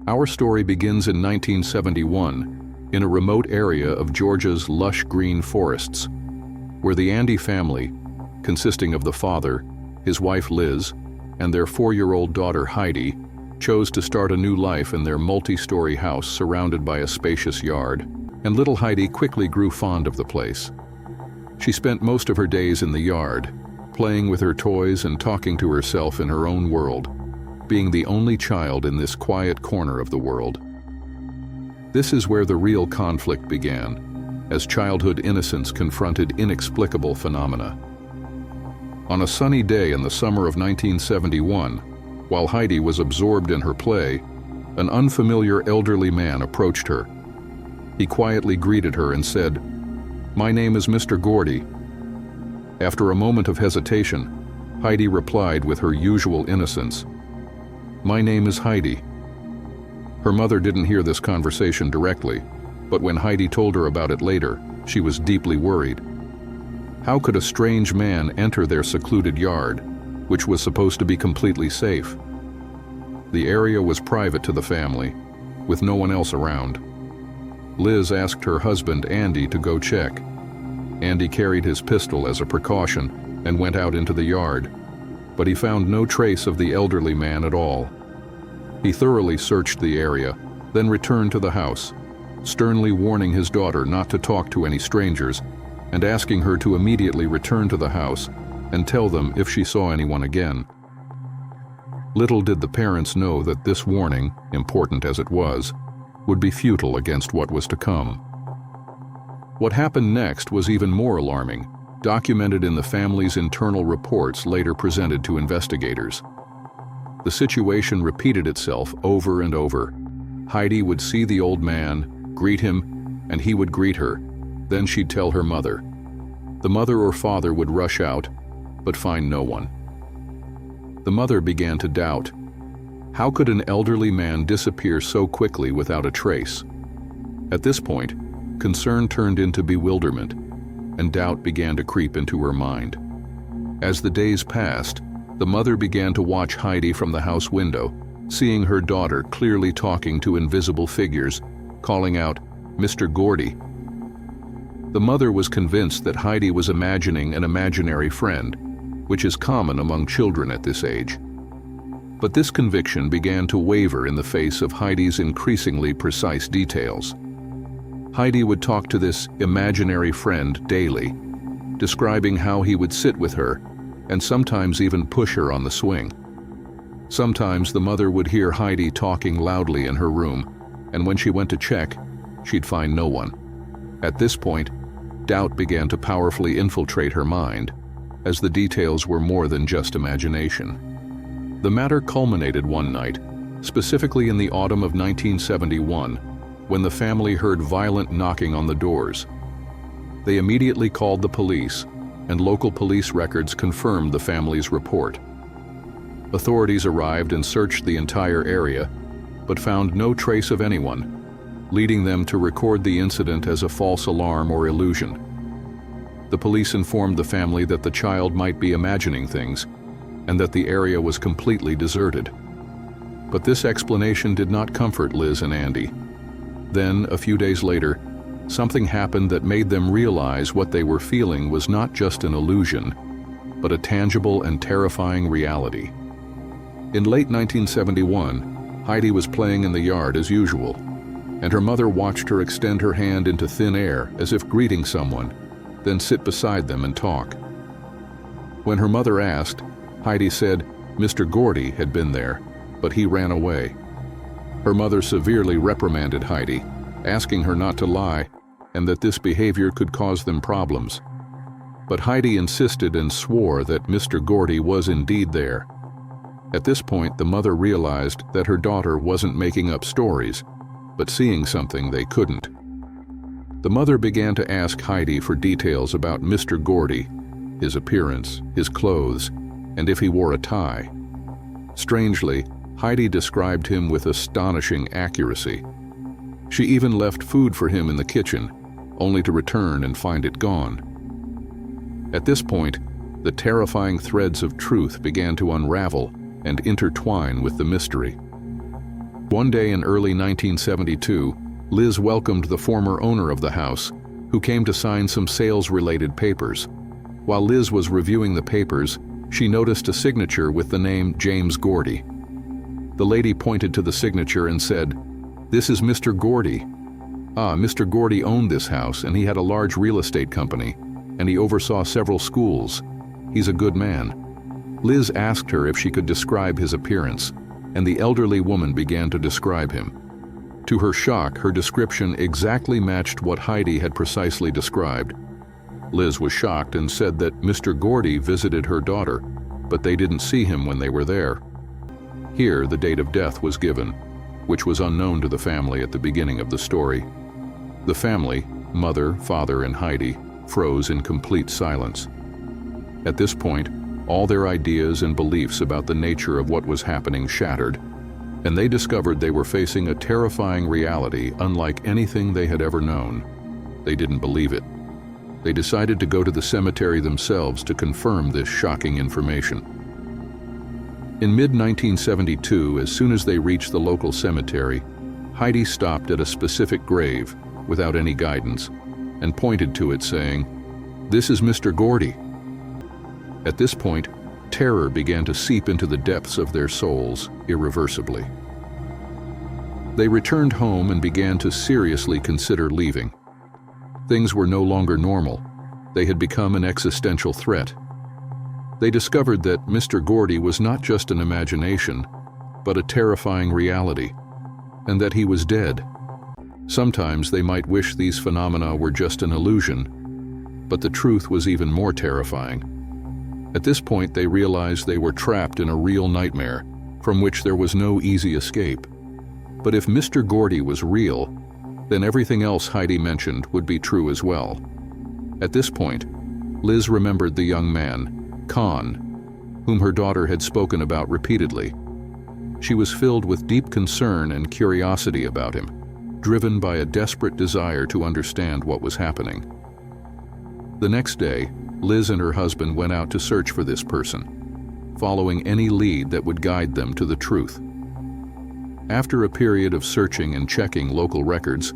Our story begins in 1971 in a remote area of Georgia's lush green forests, where the Andy family, consisting of the father, his wife Liz, and their 4-year-old daughter Heidi, chose to start a new life in their multi-story house surrounded by a spacious yard, and little Heidi quickly grew fond of the place. She spent most of her days in the yard, playing with her toys and talking to herself in her own world, being the only child in this quiet corner of the world. This is where the real conflict began, as childhood innocence confronted inexplicable phenomena. On a sunny day in the summer of 1971, while Heidi was absorbed in her play, an unfamiliar elderly man approached her. He quietly greeted her and said, "My name is Mr. Gordy." After a moment of hesitation, Heidi replied with her usual innocence, "My name is Heidi." Her mother didn't hear this conversation directly, but when Heidi told her about it later, she was deeply worried. How could a strange man enter their secluded yard, which was supposed to be completely safe? The area was private to the family, with no one else around. Liz asked her husband Andy to go check. Andy carried his pistol as a precaution and went out into the yard, but he found no trace of the elderly man at all. He thoroughly searched the area, then returned to the house, sternly warning his daughter not to talk to any strangers and asking her to immediately return to the house and tell them if she saw anyone again. Little did the parents know that this warning, important as it was, would be futile against what was to come. What happened next was even more alarming, documented in the family's internal reports later presented to investigators. The situation repeated itself over and over. Heidi would see the old man, greet him, and he would greet her. Then she'd tell her mother. The mother or father would rush out, but find no one. The mother began to doubt. How could an elderly man disappear so quickly without a trace? At this point, concern turned into bewilderment, and doubt began to creep into her mind. As the days passed, the mother began to watch Heidi from the house window, seeing her daughter clearly talking to invisible figures, calling out, "Mr. Gordy." The mother was convinced that Heidi was imagining an imaginary friend, which is common among children at this age. But this conviction began to waver in the face of Heidi's increasingly precise details. Heidi would talk to this imaginary friend daily, describing how he would sit with her and sometimes even push her on the swing. Sometimes the mother would hear Heidi talking loudly in her room, and when she went to check, she'd find no one. At this point, doubt began to powerfully infiltrate her mind, as the details were more than just imagination. The matter culminated one night, specifically in the autumn of 1971, when the family heard violent knocking on the doors. They immediately called the police, and local police records confirmed the family's report. Authorities arrived and searched the entire area, but found no trace of anyone, leading them to record the incident as a false alarm or illusion. The police informed the family that the child might be imagining things, and that the area was completely deserted. But this explanation did not comfort Liz and Andy. Then, a few days later, something happened that made them realize what they were feeling was not just an illusion, but a tangible and terrifying reality. In late 1971, Heidi was playing in the yard as usual, and her mother watched her extend her hand into thin air as if greeting someone, then sit beside them and talk. When her mother asked, Heidi said Mr. Gordy had been there, but he ran away. Her mother severely reprimanded Heidi, asking her not to lie and that this behavior could cause them problems. But Heidi insisted and swore that Mr. Gordy was indeed there. At this point, the mother realized that her daughter wasn't making up stories, but seeing something they couldn't. The mother began to ask Heidi for details about Mr. Gordy, his appearance, his clothes, and if he wore a tie. Strangely, Heidi described him with astonishing accuracy. She even left food for him in the kitchen, only to return and find it gone. At this point, the terrifying threads of truth began to unravel and intertwine with the mystery. One day in early 1972, Liz welcomed the former owner of the house, who came to sign some sales-related papers. While Liz was reviewing the papers, she noticed a signature with the name James Gordy. The lady pointed to the signature and said, "This is Mr. Gordy." Mr. Gordy owned this house, and he had a large real estate company, and he oversaw several schools. He's a good man. Liz asked her if she could describe his appearance, and the elderly woman began to describe him. To her shock, her description exactly matched what Heidi had precisely described. Liz was shocked and said that Mr. Gordy visited her daughter, but they didn't see him when they were there. Here, the date of death was given, which was unknown to the family at the beginning of the story. The family, mother, father, and Heidi, froze in complete silence. At this point, all their ideas and beliefs about the nature of what was happening shattered, and they discovered they were facing a terrifying reality unlike anything they had ever known. They didn't believe it. They decided to go to the cemetery themselves to confirm this shocking information. In mid-1972, as soon as they reached the local cemetery, Heidi stopped at a specific grave without any guidance and pointed to it, saying, "This is Mr. Gordy." At this point, terror began to seep into the depths of their souls irreversibly. They returned home and began to seriously consider leaving. Things were no longer normal. They had become an existential threat. They discovered that Mr. Gordy was not just an imagination, but a terrifying reality, and that he was dead. Sometimes they might wish these phenomena were just an illusion, but the truth was even more terrifying. At this point, they realized they were trapped in a real nightmare, from which there was no easy escape. But if Mr. Gordy was real, then everything else Heidi mentioned would be true as well. At this point, Liz remembered the young man, Con, whom her daughter had spoken about repeatedly. She was filled with deep concern and curiosity about him, driven by a desperate desire to understand what was happening. The next day, Liz and her husband went out to search for this person, following any lead that would guide them to the truth. After a period of searching and checking local records,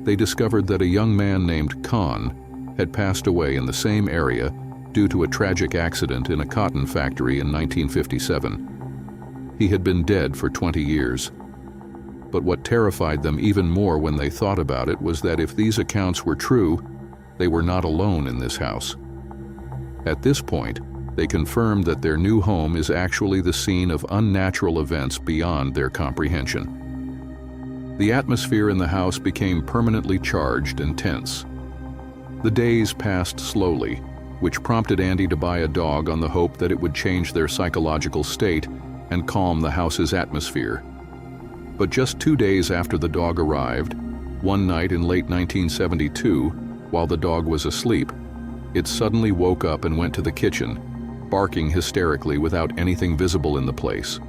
they discovered that a young man named Con had passed away in the same area due to a tragic accident in a cotton factory in 1957. He had been dead for 20 years. But what terrified them even more when they thought about it was that if these accounts were true, they were not alone in this house. At this point, they confirmed that their new home is actually the scene of unnatural events beyond their comprehension. The atmosphere in the house became permanently charged and tense. The days passed slowly, which prompted Andy to buy a dog on the hope that it would change their psychological state and calm the house's atmosphere. But just 2 days after the dog arrived, one night in late 1972, while the dog was asleep, it suddenly woke up and went to the kitchen, barking hysterically without anything visible in the place.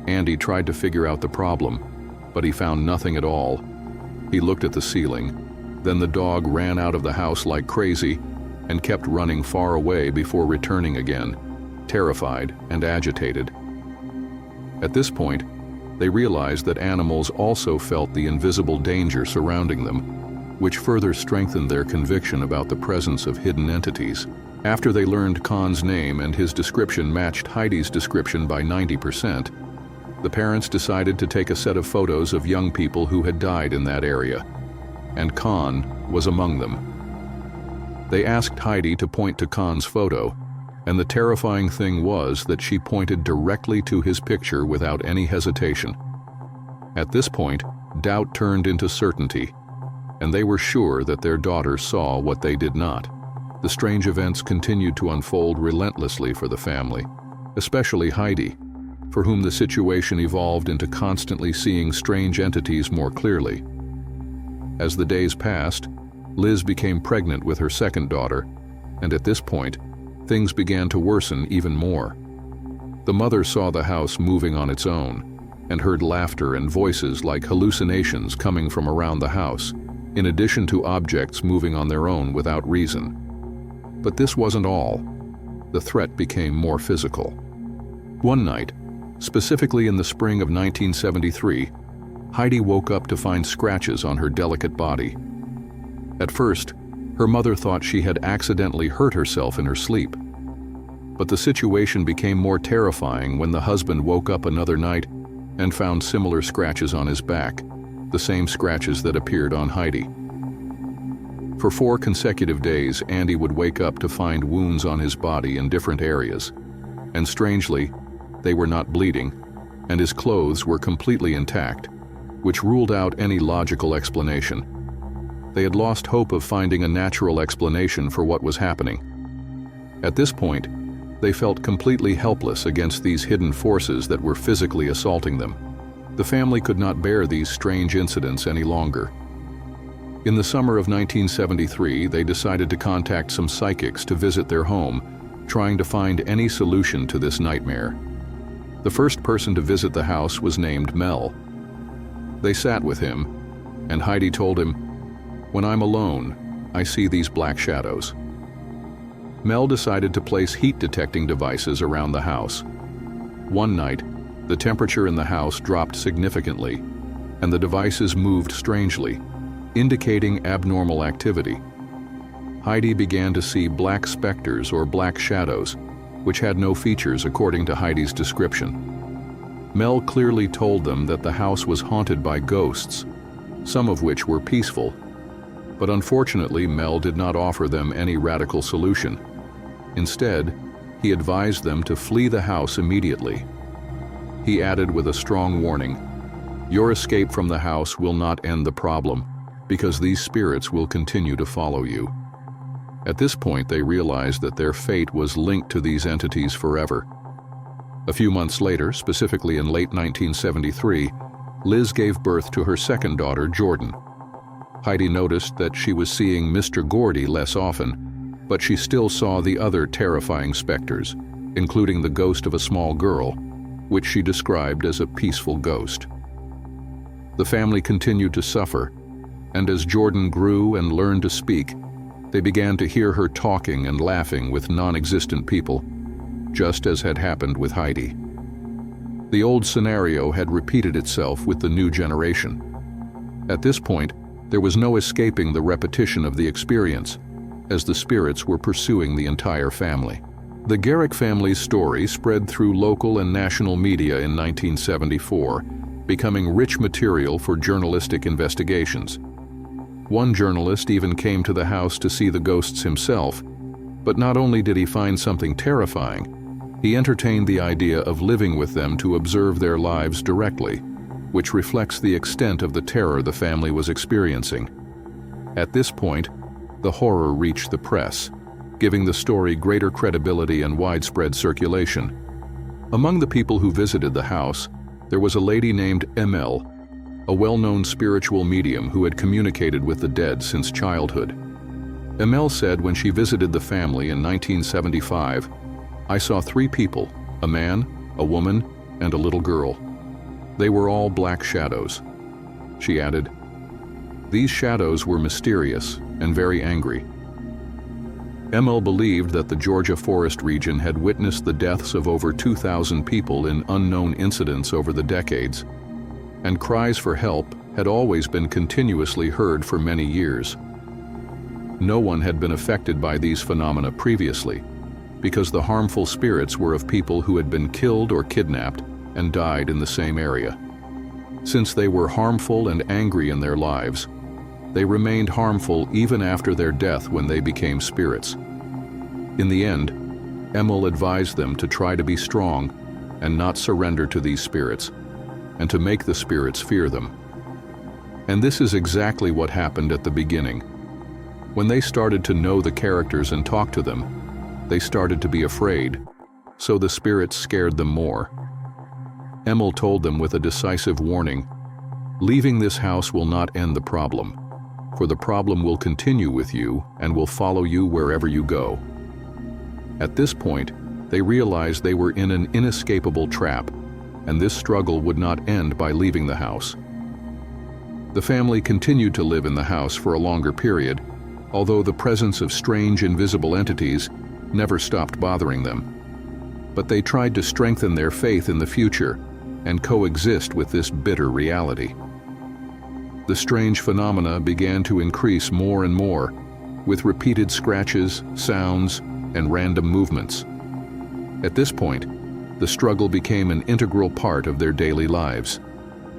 Andy tried to figure out the problem, but he found nothing at all. He looked at the ceiling. Then the dog ran out of the house like crazy and kept running far away before returning again, terrified and agitated. At this point, they realized that animals also felt the invisible danger surrounding them, which further strengthened their conviction about the presence of hidden entities. After they learned Con's name and his description matched Heidi's description by 90%, the parents decided to take a set of photos of young people who had died in that area, and Con was among them. They asked Heidi to point to Con's photo, and the terrifying thing was that she pointed directly to his picture without any hesitation. At this point, doubt turned into certainty, and they were sure that their daughter saw what they did not. The strange events continued to unfold relentlessly for the family, especially Heidi, for whom the situation evolved into constantly seeing strange entities more clearly. As the days passed, Liz became pregnant with her second daughter, and at this point, things began to worsen even more. The mother saw the house moving on its own, and heard laughter and voices like hallucinations coming from around the house, in addition to objects moving on their own without reason. But this wasn't all. The threat became more physical. One night, specifically in the spring of 1973, Heidi woke up to find scratches on her delicate body. At first, her mother thought she had accidentally hurt herself in her sleep. But the situation became more terrifying when the husband woke up another night and found similar scratches on his back, the same scratches that appeared on Heidi. For 4 consecutive days, Andy would wake up to find wounds on his body in different areas. And strangely, they were not bleeding, and his clothes were completely intact, which ruled out any logical explanation. They had lost hope of finding a natural explanation for what was happening. At this point, they felt completely helpless against these hidden forces that were physically assaulting them. The family could not bear these strange incidents any longer. In the summer of 1973, they decided to contact some psychics to visit their home, trying to find any solution to this nightmare. The first person to visit the house was named Mel. They sat with him, and Heidi told him, "When I'm alone, I see these black shadows." Mel decided to place heat-detecting devices around the house. One night, the temperature in the house dropped significantly, and the devices moved strangely, indicating abnormal activity. Heidi began to see black specters or black shadows, which had no features according to Heidi's description. Mel clearly told them that the house was haunted by ghosts, some of which were peaceful. But unfortunately, Mel did not offer them any radical solution. Instead, he advised them to flee the house immediately. He added with a strong warning, "Your escape from the house will not end the problem, because these spirits will continue to follow you." At this point, they realized that their fate was linked to these entities forever. A few months later, specifically in late 1973, Liz gave birth to her second daughter, Jordan. Heidi noticed that she was seeing Mr. Gordy less often, but she still saw the other terrifying specters, including the ghost of a small girl, which she described as a peaceful ghost. The family continued to suffer, and as Jordan grew and learned to speak, they began to hear her talking and laughing with non-existent people, just as had happened with Heidi. The old scenario had repeated itself with the new generation. At this point, there was no escaping the repetition of the experience, as the spirits were pursuing the entire family. The Garrick family's story spread through local and national media in 1974, becoming rich material for journalistic investigations. One journalist even came to the house to see the ghosts himself, but not only did he find something terrifying, he entertained the idea of living with them to observe their lives directly, which reflects the extent of the terror the family was experiencing. At this point, the horror reached the press, giving the story greater credibility and widespread circulation. Among the people who visited the house, there was a lady named Emel, a well-known spiritual medium who had communicated with the dead since childhood. Emel said when she visited the family in 1975, "I saw 3 people, a man, a woman, and a little girl. They were all black shadows." She added, "These shadows were mysterious and very angry." Emel believed that the Georgia forest region had witnessed the deaths of over 2,000 people in unknown incidents over the decades, and cries for help had always been continuously heard for many years. No one had been affected by these phenomena previously, because the harmful spirits were of people who had been killed or kidnapped and died in the same area. Since they were harmful and angry in their lives, they remained harmful even after their death when they became spirits. In the end, Emil advised them to try to be strong and not surrender to these spirits, and to make the spirits fear them. And this is exactly what happened at the beginning. When they started to know the characters and talk to them, they started to be afraid, so the spirits scared them more. Emil told them with a decisive warning, "Leaving this house will not end the problem, for the problem will continue with you and will follow you wherever you go." At this point, they realized they were in an inescapable trap, and this struggle would not end by leaving the house. The family continued to live in the house for a longer period, although the presence of strange invisible entities never stopped bothering them. But they tried to strengthen their faith in the future and coexist with this bitter reality. The strange phenomena began to increase more and more, with repeated scratches, sounds, and random movements. At this point, the struggle became an integral part of their daily lives,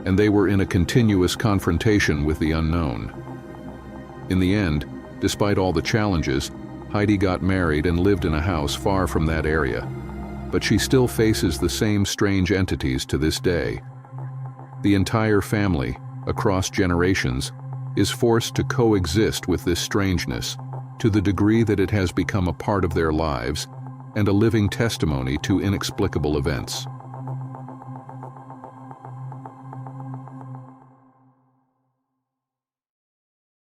and they were in a continuous confrontation with the unknown. In the end, despite all the challenges, Heidi got married and lived in a house far from that area, but she still faces the same strange entities to this day. The entire family, across generations, is forced to coexist with this strangeness to the degree that it has become a part of their lives and a living testimony to inexplicable events.